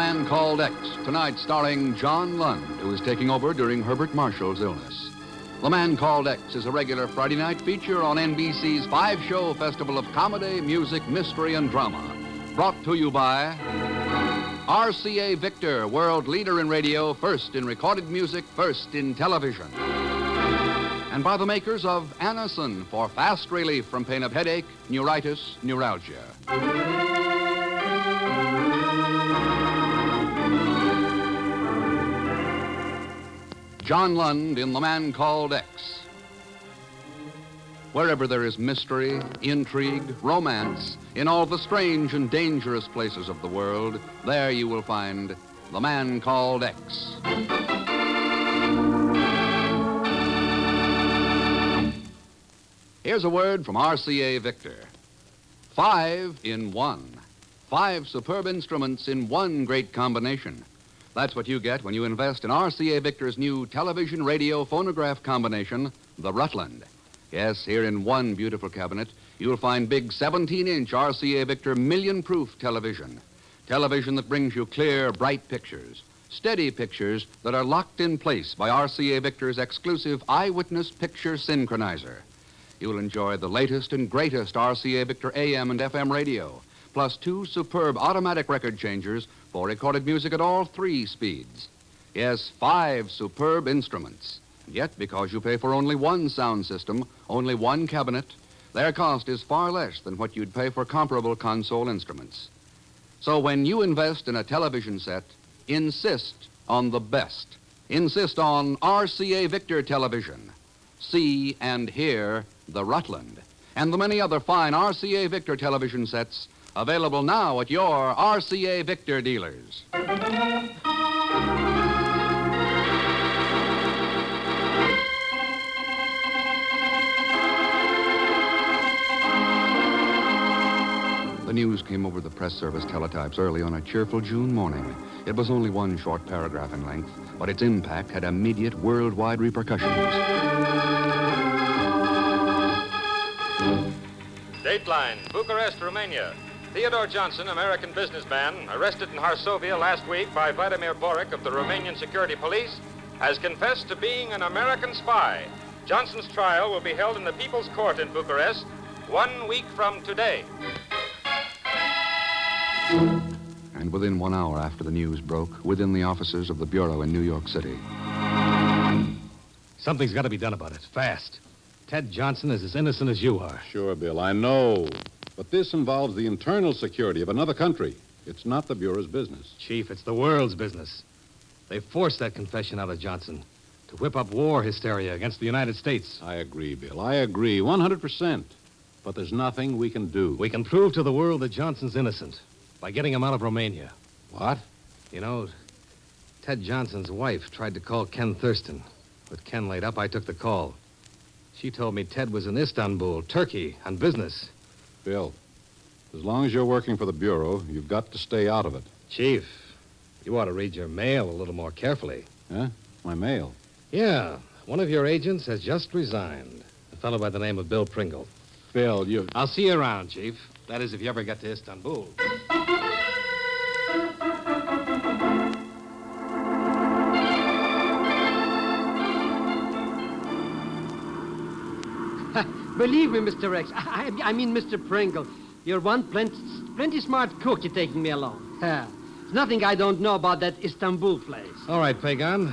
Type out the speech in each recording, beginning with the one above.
Man Called X, tonight starring John Lund, who is taking over during Herbert Marshall's illness. The Man Called X is a regular Friday night feature on NBC's five-show festival of comedy, music, mystery, and drama. Brought to you by RCA Victor, world leader in radio, first in recorded music, first in television. And by the makers of Anacin for fast relief from pain of headache, neuritis, neuralgia. John Lund in The Man Called X. Wherever there is mystery, intrigue, romance, in all the strange and dangerous places of the world, there you will find The Man Called X. Here's a word from RCA Victor. 5 in 1. 5 superb instruments in one great combination. That's what you get when you invest in RCA Victor's new television, radio, phonograph combination, the Rutland. Yes, here in one beautiful cabinet, you'll find big 17-inch RCA Victor million-proof television. Television that brings you clear, bright pictures. Steady pictures that are locked in place by RCA Victor's exclusive eyewitness picture synchronizer. You'll enjoy the latest and greatest RCA Victor AM and FM radio, plus 2 superb automatic record changers for recorded music at all 3 speeds. Yes, 5 superb instruments. Yet, because you pay for only one sound system, only one cabinet, their cost is far less than what you'd pay for comparable console instruments. So when you invest in a television set, insist on the best. Insist on RCA Victor television. See and hear the Rutland and the many other fine RCA Victor television sets available now at your RCA Victor dealers. The news came over the press service teletypes early on a cheerful June morning. It was only one short paragraph in length, but its impact had immediate worldwide repercussions. Dateline, Bucharest, Romania. Theodore Johnson, American businessman, arrested in Varsovia last week by Vladimir Boric of the Romanian Security Police, has confessed to being an American spy. Johnson's trial will be held in the People's Court in Bucharest 1 week from today. And within 1 hour after the news broke, within the offices of the Bureau in New York City. Something's got to be done about it, fast. Ted Johnson is as innocent as you are. Sure, Bill, I know. But this involves the internal security of another country. It's not the Bureau's business. Chief, it's the world's business. They forced that confession out of Johnson to whip up war hysteria against the United States. I agree, Bill. I agree, 100%. But there's nothing we can do. We can prove to the world that Johnson's innocent by getting him out of Romania. What? You know, Ted Johnson's wife tried to call Ken Thurston. With Ken laid up, I took the call. She told me Ted was in Istanbul, Turkey, on business. Bill, as long as you're working for the Bureau, you've got to stay out of it. Chief, you ought to read your mail a little more carefully. Huh? My mail? Yeah, one of your agents has just resigned. A fellow by the name of Bill Pringle. Bill, you... I'll see you around, Chief. That is, if you ever get to Istanbul. Believe me, Mr. X, I mean Mr. Pringle, you're one plenty smart cook you're taking me along. There's nothing I don't know about that Istanbul place. All right, Pegan.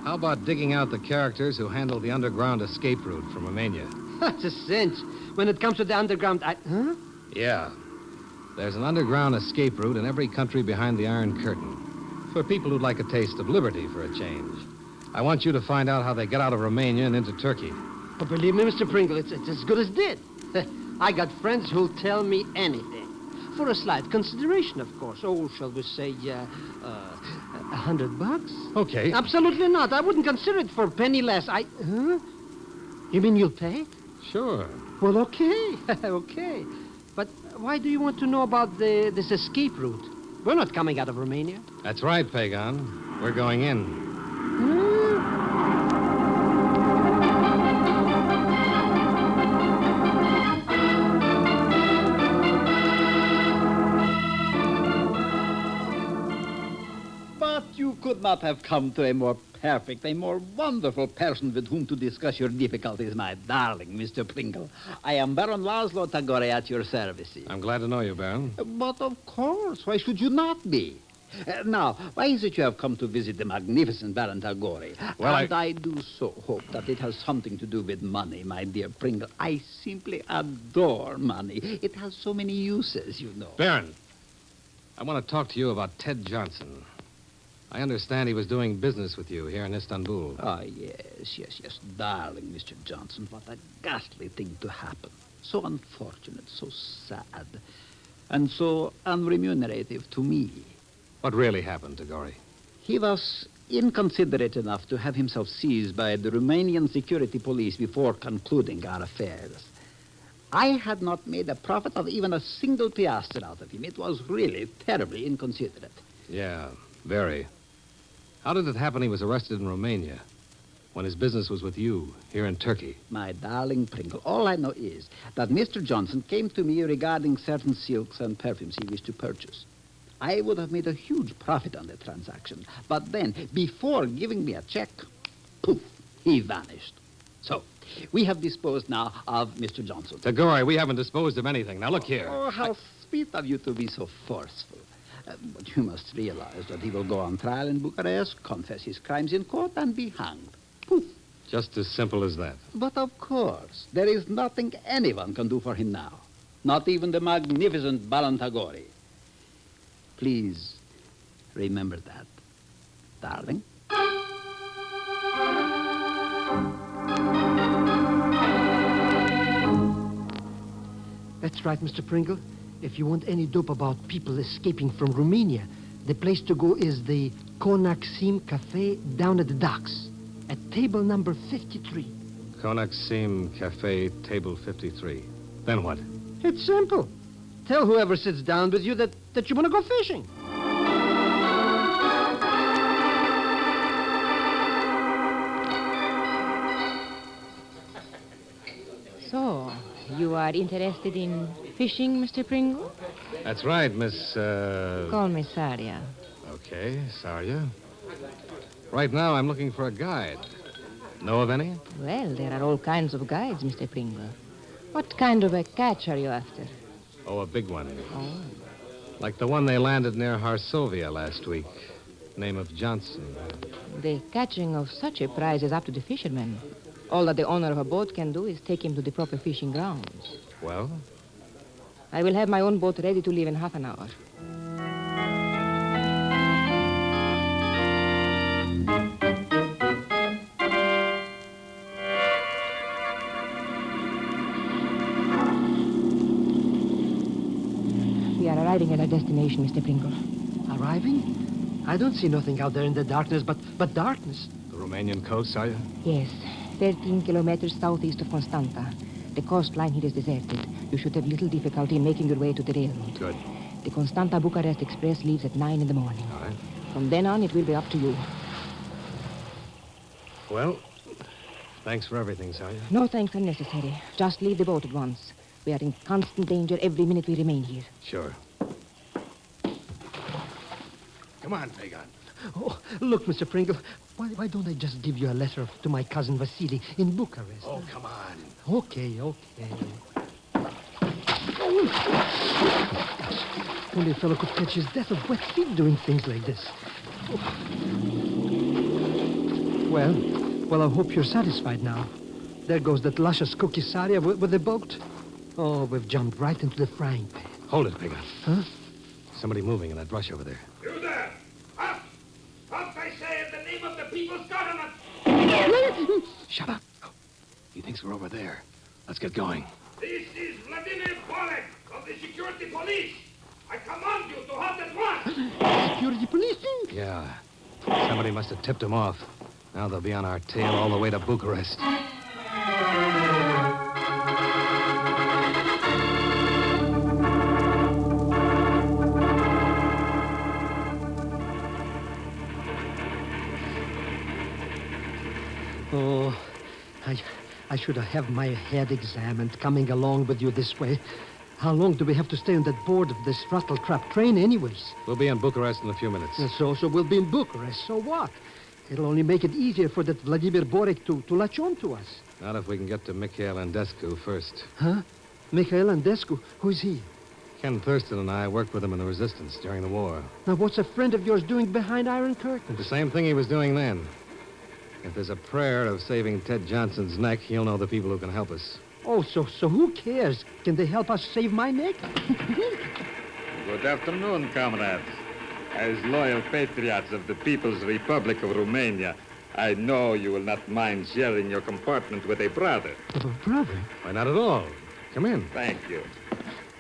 How about digging out the characters who handle the underground escape route from Romania? That's a cinch. When it comes to the underground, Huh? Yeah. There's an underground escape route in every country behind the Iron Curtain. For people who'd like a taste of liberty for a change. I want you to find out how they get out of Romania and into Turkey. But believe me, Mr. Pringle, it's as good as dead. I got friends who'll tell me anything. For a slight consideration, of course. Oh, shall we say, $100? Okay. Absolutely not. I wouldn't consider it for a penny less. Huh? You mean you'll pay? Sure. Well, okay. Okay. But why do you want to know about this escape route? We're not coming out of Romania. That's right, Pegan. We're going in. could not have come to a more perfect, a more wonderful person with whom to discuss your difficulties, my darling Mr. Pringle. I am Baron Laszlo Tagore at your service. I'm glad to know you, Baron. But of course, why should you not be? Now, why is it you have come to visit the magnificent Baron Tagore? Well, I do so hope that it has something to do with money, my dear Pringle. I simply adore money. It has so many uses, you know. Baron, I want to talk to you about Ted Johnson. I understand he was doing business with you here in Istanbul. Ah, yes. Darling Mr. Johnson, what a ghastly thing to happen. So unfortunate, so sad, and so unremunerative to me. What really happened, Tagore? He was inconsiderate enough to have himself seized by the Romanian security police before concluding our affairs. I had not made a profit of even a single piastre out of him. It was really terribly inconsiderate. Yeah, very. How did it happen he was arrested in Romania when his business was with you here in Turkey? My darling Pringle, all I know is that Mr. Johnson came to me regarding certain silks and perfumes he wished to purchase. I would have made a huge profit on the transaction. But then, before giving me a check, poof, he vanished. So, we have disposed now of Mr. Johnson. Tagore, we haven't disposed of anything. Now, look here. Oh, how sweet of you to be so forceful. But you must realize that he will go on trial in Bucharest, confess his crimes in court, and be hanged. Poof. Just as simple as that. But of course, there is nothing anyone can do for him now. Not even the magnificent Baron Tagore. Please remember that, darling. That's right, Mr. Pringle. If you want any dope about people escaping from Romania, the place to go is the Konaksim Cafe down at the docks, at table number 53. Konaksim Cafe, table 53. Then what? It's simple. Tell whoever sits down with you that you want to go fishing. So, you are interested in fishing, Mr. Pringle? That's right, Miss, Call me Saria. Okay, Sarya. Right now, I'm looking for a guide. Know of any? Well, there are all kinds of guides, Mr. Pringle. What kind of a catch are you after? Oh, a big one. Oh. Like the one they landed near Harsovia last week. Name of Johnson. The catching of such a prize is up to the fishermen. All that the owner of a boat can do is take him to the proper fishing grounds. Well? I will have my own boat ready to leave in half an hour. We are arriving at our destination, Mr. Pringle. Arriving? I don't see nothing out there in the darkness but darkness. The Romanian coast, Sarya? Yes, 13 kilometers southeast of Constanta. The coastline here is deserted. You should have little difficulty in making your way to the railroad. Good. The Constanta-Bucharest Express leaves at 9 in the morning. All right. From then on, it will be up to you. Well, thanks for everything, Sarya. No thanks unnecessary. Just leave the boat at once. We are in constant danger every minute we remain here. Sure. Come on, Pegan. Oh, look, Mr. Pringle, why don't I just give you a letter to my cousin Vasily in Bucharest? Oh, come on. Okay. Only a fellow could catch his death of wet feet doing things like this. Oh. Well, I hope you're satisfied now. There goes that luscious cookie Saria with the boat. Oh, we've jumped right into the frying pan. Hold it, Pegan. Huh? Somebody moving in that brush over there. You there! Up! Up, I say, in the name of the people's government! Shut up. He thinks we're over there. Let's get going. This is Vladimir Borek of the security police. I command you to halt at once! Security police? Yeah. Somebody must have tipped him off. Now they'll be on our tail all the way to Bucharest. Oh, I should have my head examined coming along with you this way. How long do we have to stay on that board of this rattle-trap train anyways? We'll be in Bucharest in a few minutes. So we'll be in Bucharest. So what? It'll only make it easier for that Vladimir Borek to latch on to us. Not if we can get to Mikhail Andescu first. Huh? Mikhail Andescu? Who's he? Ken Thurston and I worked with him in the resistance during the war. Now, what's a friend of yours doing behind Iron Curtains? The same thing he was doing then. If there's a prayer of saving Ted Johnson's neck, he'll know the people who can help us. Oh, so who cares? Can they help us save my neck? Good afternoon, comrades. As loyal patriots of the People's Republic of Romania, I know you will not mind sharing your compartment with a brother. Brother? Why, not at all. Come in. Thank you.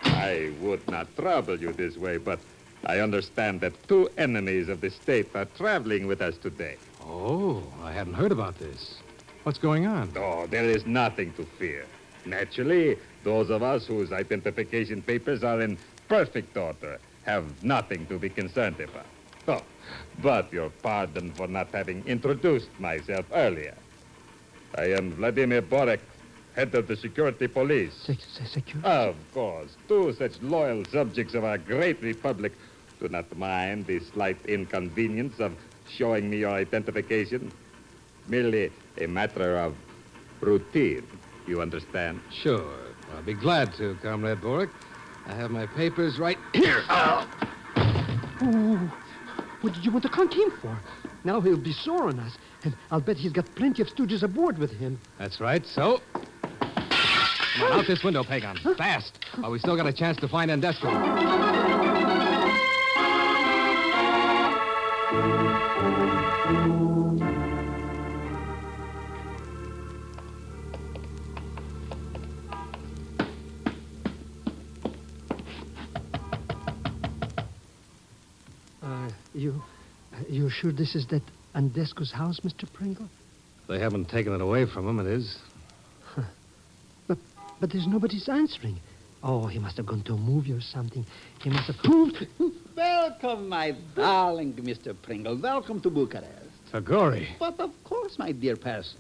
I would not trouble you this way, but I understand that 2 enemies of the state are traveling with us today. Oh, I hadn't heard about this. What's going on? Oh, there is nothing to fear. Naturally, those of us whose identification papers are in perfect order have nothing to be concerned about. Oh, but your pardon for not having introduced myself earlier. I am Vladimir Borek, head of the security police. Security? Of course. 2 such loyal subjects of our great republic do not mind the slight inconvenience of showing me your identification. Merely a matter of routine. You understand? Sure. I'll be glad to, Comrade Borek. I have my papers right here. Oh, what did you want to conk him for? Now he'll be sore on us, and I'll bet he's got plenty of stooges aboard with him. That's right. So, come on, out this window, Pagan. Fast. While we still got a chance to find Andescu. You sure this is that Andescu's house, Mr. Pringle? They haven't taken it away from him, it is. Huh. But there's nobody's answering. Oh, he must have gone to a movie or something. He must have... Welcome, my darling Mr. Pringle. Welcome to Bucharest. Tagore. But of course, my dear person.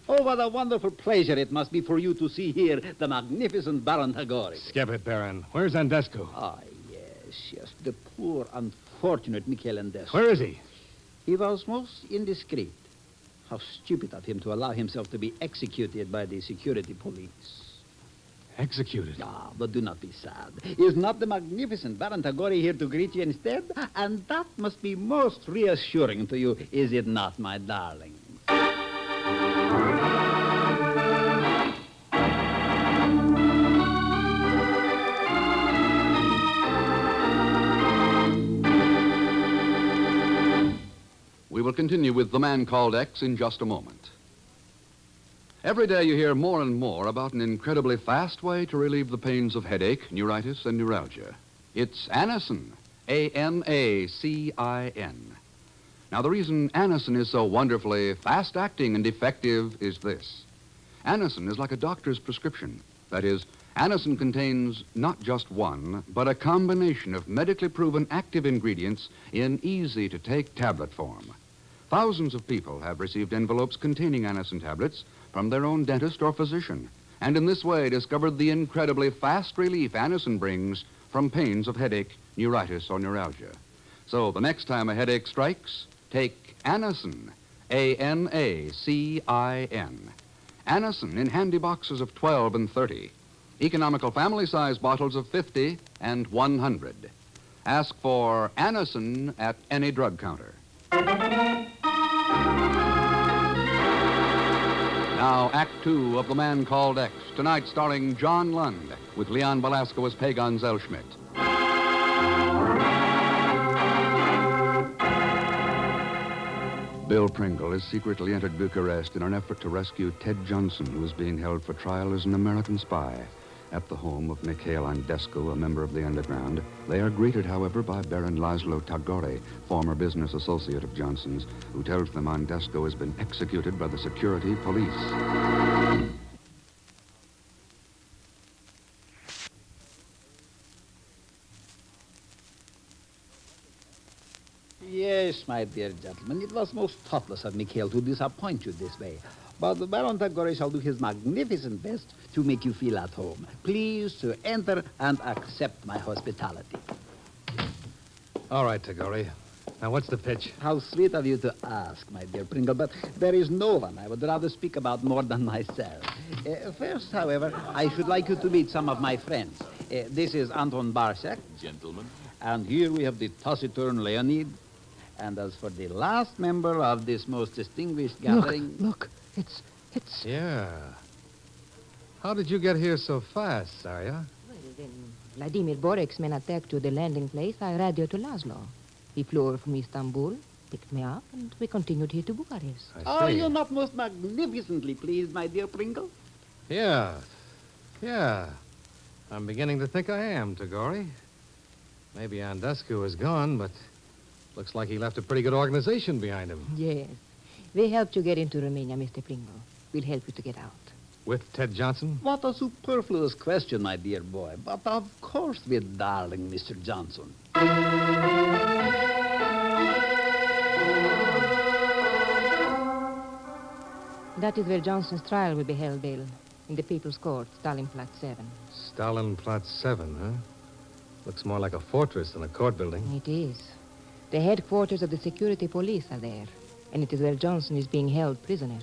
Oh, what a wonderful pleasure it must be for you to see here the magnificent Baron Tagore. Skip it, Baron. Where's Andescu? Ah, yes. The poor, unfortunate Mikhail Andescu. Where is he? He was most indiscreet. How stupid of him to allow himself to be executed by the security police. Executed? Ah, but do not be sad. Is not the magnificent Baron Tagore here to greet you instead? And that must be most reassuring to you, is it not, my darling? We will continue with The Man Called X in just a moment. Every day you hear more and more about an incredibly fast way to relieve the pains of headache, neuritis, and neuralgia. It's Anacin, A-N-A-C-I-N. Now, the reason Anacin is so wonderfully fast-acting and effective is this. Anacin is like a doctor's prescription. That is, Anacin contains not just one, but a combination of medically proven active ingredients in easy-to-take tablet form. Thousands of people have received envelopes containing Anacin tablets from their own dentist or physician, and in this way discovered the incredibly fast relief Anacin brings from pains of headache, neuritis, or neuralgia. So the next time a headache strikes, take Anacin, A-N-A-C-I-N. Anacin in handy boxes of 12 and 30. Economical family-size bottles of 50 and 100. Ask for Anacin at any drug counter. Now, Act Two of The Man Called X, tonight starring John Lund, with Leon Belasco as Pegan Zellschmidt. Bill Pringle has secretly entered Bucharest in an effort to rescue Ted Johnson, who is being held for trial as an American spy. At the home of Mikhail Andescu, a member of the underground, they are greeted, however, by Baron Laszlo Tagore, former business associate of Johnson's, who tells them Andescu has been executed by the security police. Yes, my dear gentlemen, it was most thoughtless of Mikhail to disappoint you this way. But Baron Tagore shall do his magnificent best to make you feel at home. Please to enter and accept my hospitality. All right, Tagore. Now, what's the pitch? How sweet of you to ask, my dear Pringle, but there is no one I would rather speak about more than myself. First, however, I should like you to meet some of my friends. This is Anton Barshak. Gentlemen. And here we have the taciturn Leonid. And as for the last member of this most distinguished gathering... Look, it's... Yeah. How did you get here so fast, Sarya? Well, when Vladimir Borek's men attacked to the landing place, I radioed to Laszlo. He flew over from Istanbul, picked me up, and we continued here to Bucharest. Are you not most magnificently pleased, my dear Pringle? Yeah. I'm beginning to think I am, Tagore. Maybe Andescu is gone, but looks like he left a pretty good organization behind him. Yes. We helped you get into Romania, Mr. Pringle. We'll help you to get out. With Ted Johnson? What a superfluous question, my dear boy. But of course with darling Mr. Johnson. That is where Johnson's trial will be held, Bill. In the People's Court, Stalinplatz 7. Stalinplatz 7, huh? Looks more like a fortress than a court building. It is. The headquarters of the security police are there. And it is where Johnson is being held prisoner.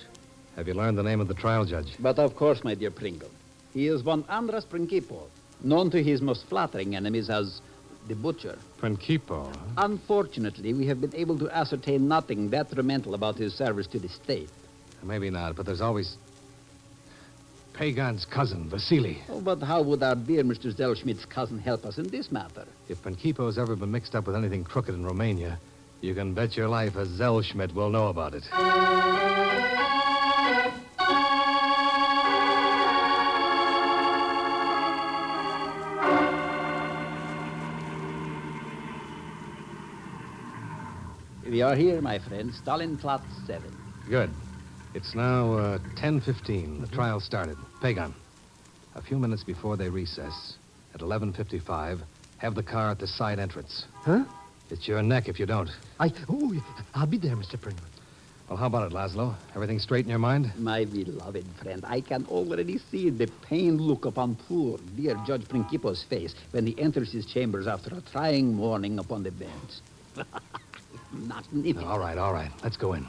Have you learned the name of the trial judge? But of course, my dear Pringle. He is one Andras Principo, known to his most flattering enemies as the Butcher. Principo, huh? Unfortunately, we have been able to ascertain nothing detrimental about his service to the state. Maybe not, but there's always... Pagan's cousin, Vasily. Oh, but how would our dear Mr. Zellschmidt's cousin help us in this matter? If Principo's ever been mixed up with anything crooked in Romania, you can bet your life a Zellschmidt will know about it. We are here, my friend, Stalinplatz 7. Good. It's now 10:15. The trial started. Pagan, a few minutes before they recess, at 11:55, have the car at the side entrance. Huh? It's your neck if you don't. I'll be there, Mr. Pringle. Well, how about it, Laszlo? Everything straight in your mind? My beloved friend, I can already see the pained look upon poor, dear Judge Principo's face when he enters his chambers after a trying morning upon the bench. Magnificent. All right. Let's go in.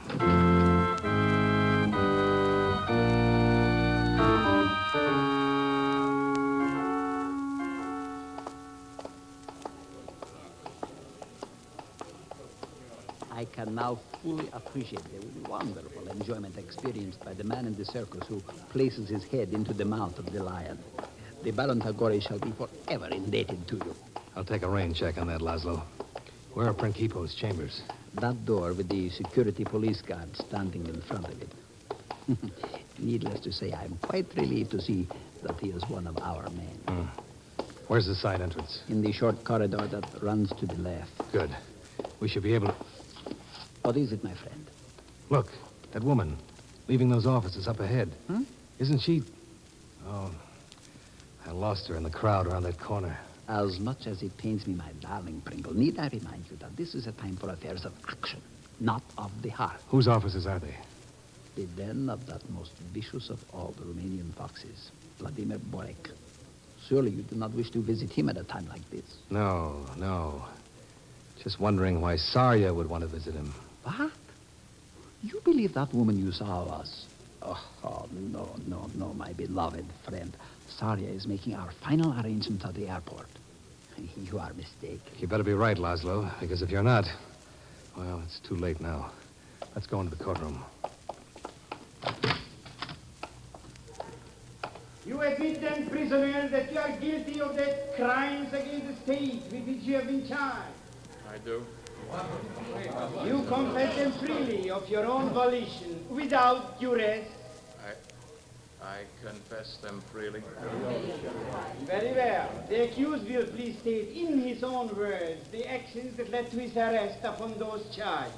I can now fully appreciate the wonderful enjoyment experienced by the man in the circus who places his head into the mouth of the lion. The Baron Tagore shall be forever indebted to you. I'll take a rain check on that, Laszlo. Where are Principo's chambers? That door with the security police guard standing in front of it. Needless to say, I'm quite relieved to see that he is one of our men. Where's the side entrance? In the short corridor that runs to the left. Good. We should be able to... What is it, my friend? Look, that woman, leaving those offices up ahead. Huh? Isn't she... Oh, I lost her in the crowd around that corner. As much as it pains me, my darling Pringle, need I remind you that this is a time for affairs of action, not of the heart. Whose offices are they? The den of that most vicious of all the Romanian foxes, Vladimir Borek. Surely you do not wish to visit him at a time like this. No. Just wondering why Sarya would want to visit him. What? You believe that woman you saw was... Oh, no, my beloved friend. Sarya is making our final arrangements at the airport. You are mistaken. You better be right, Laszlo, because if you're not, well, it's too late now. Let's go into the courtroom. You admit then, prisoner, that you are guilty of the crimes against the state with which you have been charged. I do. You confess them freely of your own volition, without duress. I confess them freely. Very well. The accused will please state in his own words the actions that led to his arrest upon those charges.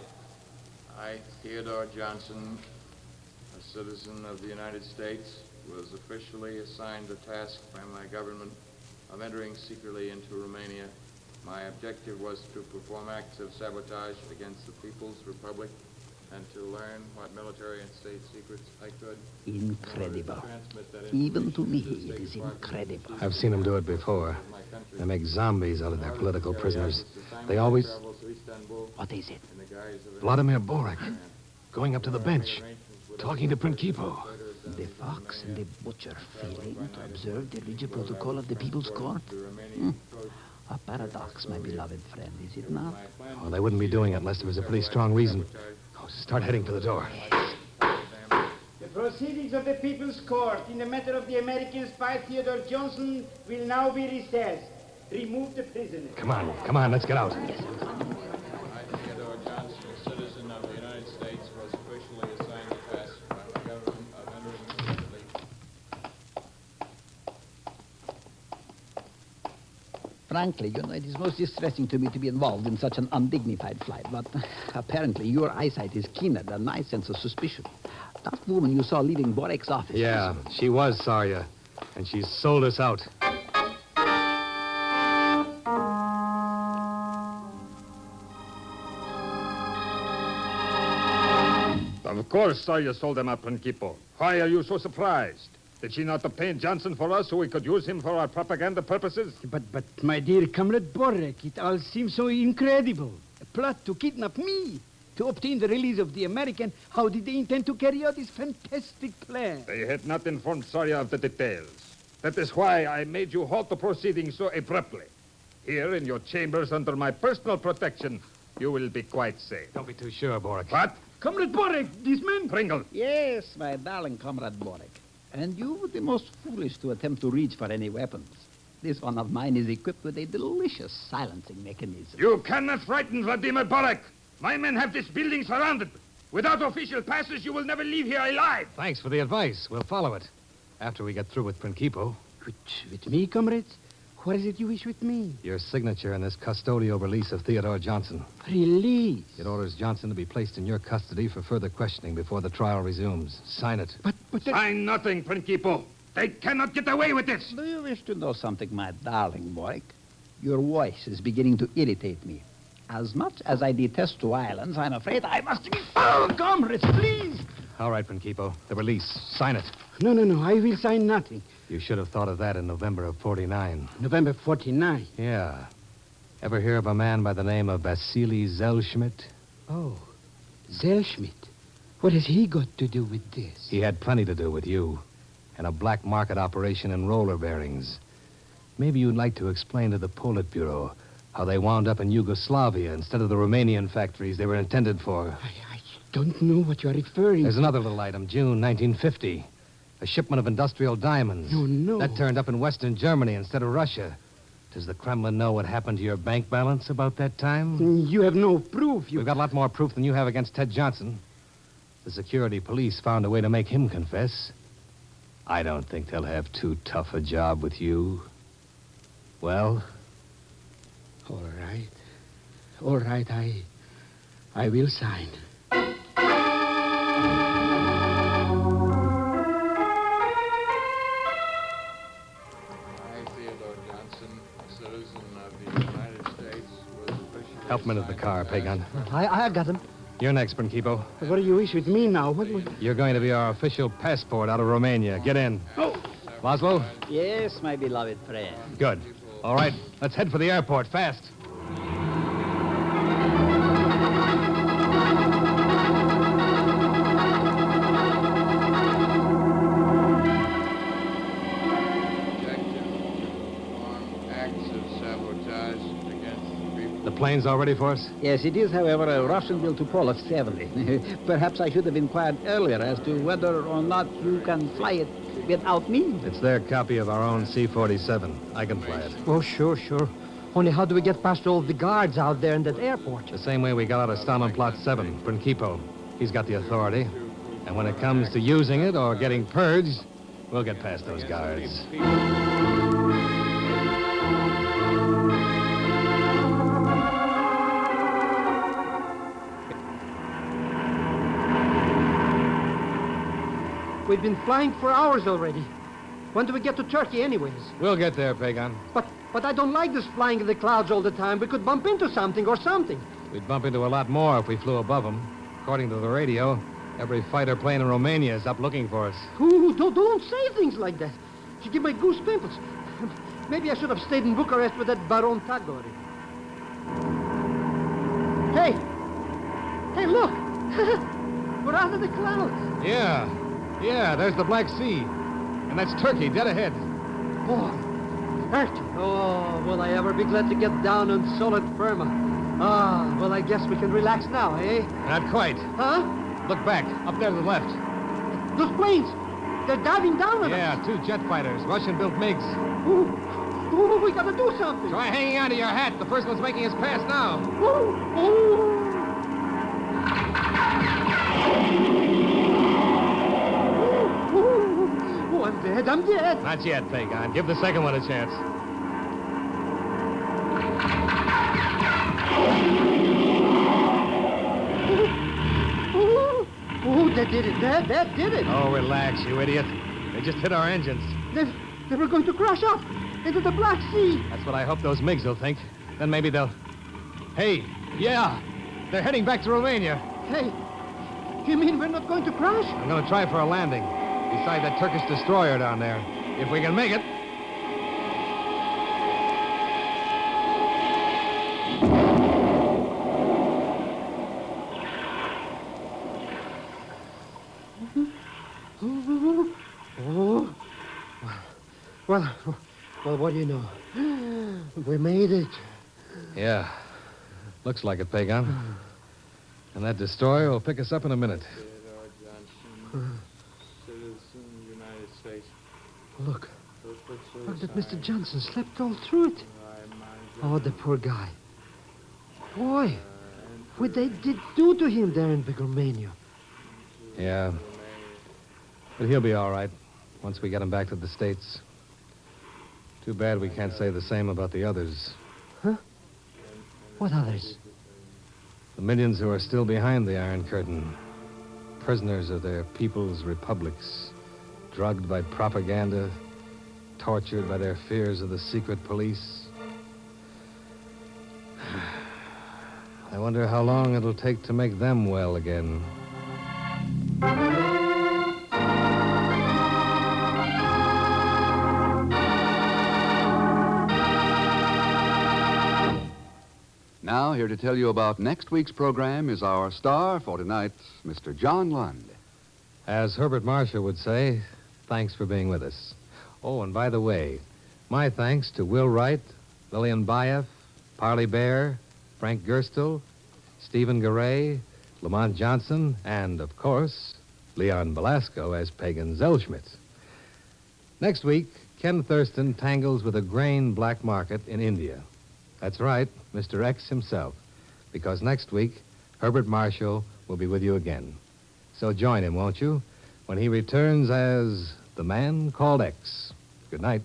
I, Theodore Johnson, a citizen of the United States, was officially assigned the task by my government of entering secretly into Romania. My objective was to perform acts of sabotage against the People's Republic and to learn what military and state secrets I could. Incredible. Even to me, it is incredible. I've seen them do it before. They make zombies out of their political prisoners. They always... What is it? Vladimir Borik, going up to the bench, talking to Prinkipo. The fox and the butcher failing to observe the rigid protocol of the People's Court? A paradox, my beloved friend, is it not? Oh, they wouldn't be doing it unless there was a pretty strong reason. Oh, start heading for the door. The proceedings of the People's Court in the matter of the American spy Theodore Johnson will now be recessed. Remove the prisoner. Come on, let's get out. I, Theodore Johnson, a citizen of the United States, was officially assigned the task by the government of entering immediately. Frankly, you know, it is most distressing to me to be involved in such an undignified flight, but apparently your eyesight is keener than my sense of suspicion. That woman you saw leaving Borik's office... Yeah, she was Sarya, and she's sold us out. Of course, Sarya sold them out, Prinkipo. Why are you so surprised? Did she not obtain Johnson for us so we could use him for our propaganda purposes? But, my dear comrade Borek, it all seems so incredible. A plot to kidnap me, to obtain the release of the American. How did they intend to carry out this fantastic plan? They had not informed Sarya of the details. That is why I made you halt the proceedings so abruptly. Here, in your chambers, under my personal protection, you will be quite safe. Don't be too sure, Borik. What? Comrade Borek, this man... Pringle. Yes, my darling comrade Borek. And you would be most foolish to attempt to reach for any weapons. This one of mine is equipped with a delicious silencing mechanism. You cannot frighten Vladimir Borek. My men have this building surrounded. Without official passes, you will never leave here alive. Thanks for the advice. We'll follow it. After we get through with Prinkipo. With me, comrades? What is it you wish with me? Your signature in this custodial release of Theodore Johnson. Release? It orders Johnson to be placed in your custody for further questioning before the trial resumes. Sign it. But Sign nothing, Prinkipo. They cannot get away with this. Do you wish to know something, my darling Borek? Your voice is beginning to irritate me. As much as I detest violence, I'm afraid I must be... Oh, comrades, please! All right, Prinkipo. The release. Sign it. No, I will sign nothing. You should have thought of that in November of 49. November 49? Yeah. Ever hear of a man by the name of Vasily Zellschmidt? Oh, Zellschmidt. What has he got to do with this? He had plenty to do with you. And a black market operation in roller bearings. Maybe you'd like to explain to the Politburo how they wound up in Yugoslavia instead of the Romanian factories they were intended for. I don't know what you're referring to. There's another little item, June 1950. A shipment of industrial diamonds. No. That turned up in Western Germany instead of Russia. Does the Kremlin know what happened to your bank balance about that time? You have no proof. We've got a lot more proof than you have against Ted Johnson. The security police found a way to make him confess. I don't think they'll have too tough a job with you. Well? All right, I will sign. Help him into the car, Pegan. I got him. You're next, Prinkipo. What do you wish with me now? What? You're going to be our official passport out of Romania. Get in. Oh. Laszlo? Yes, my beloved friend. Good. All right, let's head for the airport, fast. The plane's all ready for us? Yes, it is, however, a Russian built to pull of 70. Perhaps I should have inquired earlier as to whether or not you can fly it without me. It's their copy of our own C-47. I can fly it. Oh, sure. Only how do we get past all the guards out there in that airport? The same way we got out of Stalin Plot 7, Prinkipo. He's got the authority. And when it comes to using it or getting purged, we'll get past those guards. We've been flying for hours already. When do we get to Turkey anyways? We'll get there, Pegan. But I don't like this flying in the clouds all the time. We could bump into something or something. We'd bump into a lot more if we flew above them. According to the radio, every fighter plane in Romania is up looking for us. Ooh, don't say things like that. You give my goose pimples. Maybe I should have stayed in Bucharest with that Baron Tagore. Hey! Hey, look! We're out of the clouds. Yeah, there's the Black Sea. And that's Turkey, dead ahead. Boy, Turkey. Oh, will I ever be glad to get down on solid firma. Well, I guess we can relax now, eh? Not quite. Huh? Look back, up there to the left. Those planes, they're diving down on us. Yeah, 2 jet fighters, Russian-built MiGs. Ooh, we gotta do something. Try hanging onto your hat. The first one's making his pass now. Oh, I'm dead. Not yet, Pegan. Give the second one a chance. Oh, that did it. That did it. Oh, relax, you idiot. They just hit our engines. They were going to crash off into the Black Sea. That's what I hope those MiGs will think. Then maybe they'll... Hey, yeah, they're heading back to Romania. Hey, you mean we're not going to crash? I'm going to try for a landing beside that Turkish destroyer down there. If we can make it. Well, what do you know? We made it. Yeah, looks like it, Pegan. And that destroyer will pick us up in a minute. Theodore Johnson, citizen, United States. Look that Mr. Johnson slept all through it. Oh, the poor guy. Boy, what they did do to him there in Big Romania. Yeah, but he'll be all right once we get him back to the States. Too bad we can't say the same about the others. Huh? What others? The millions who are still behind the Iron Curtain. Prisoners of their people's republics. Drugged by propaganda. Tortured by their fears of the secret police. I wonder how long it'll take to make them well again. Now, here to tell you about next week's program is our star for tonight, Mr. John Lund. As Herbert Marshall would say, thanks for being with us. Oh, and by the way, my thanks to Will Wright, Lillian Baeff, Parley Bear, Frank Gerstel, Stephen Garay, Lamont Johnson, and, of course, Leon Belasco as Pegan Zellschmidt. Next week, Ken Thurston tangles with a grain black market in India. That's right, Mr. X himself, because next week, Herbert Marshall will be with you again. So join him, won't you, when he returns as the Man Called X. Good night.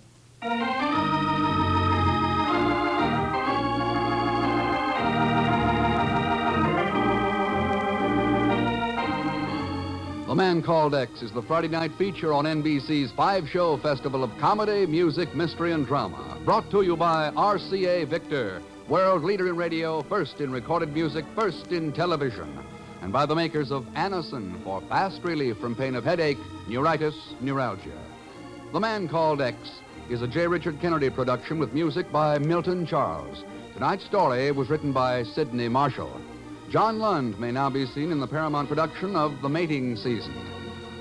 The Man Called X is the Friday night feature on NBC's 5-show festival of comedy, music, mystery, and drama. Brought to you by RCA Victor, world leader in radio, first in recorded music, first in television. And by the makers of Anacin for fast relief from pain of headache, neuritis, neuralgia. The Man Called X is a J. Richard Kennedy production with music by Milton Charles. Tonight's story was written by Sidney Marshall. John Lund may now be seen in the Paramount production of The Mating Season.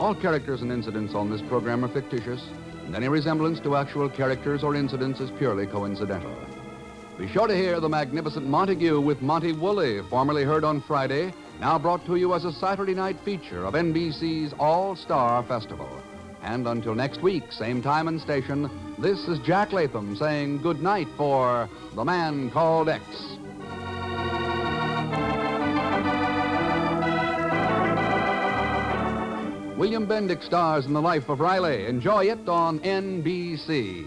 All characters and incidents on this program are fictitious, and any resemblance to actual characters or incidents is purely coincidental. Be sure to hear the magnificent Montague with Monty Woolley, formerly heard on Friday, now brought to you as a Saturday night feature of NBC's All-Star Festival. And until next week, same time and station, this is Jack Latham saying good night for The Man Called X. William Bendick stars in The Life of Riley. Enjoy it on NBC.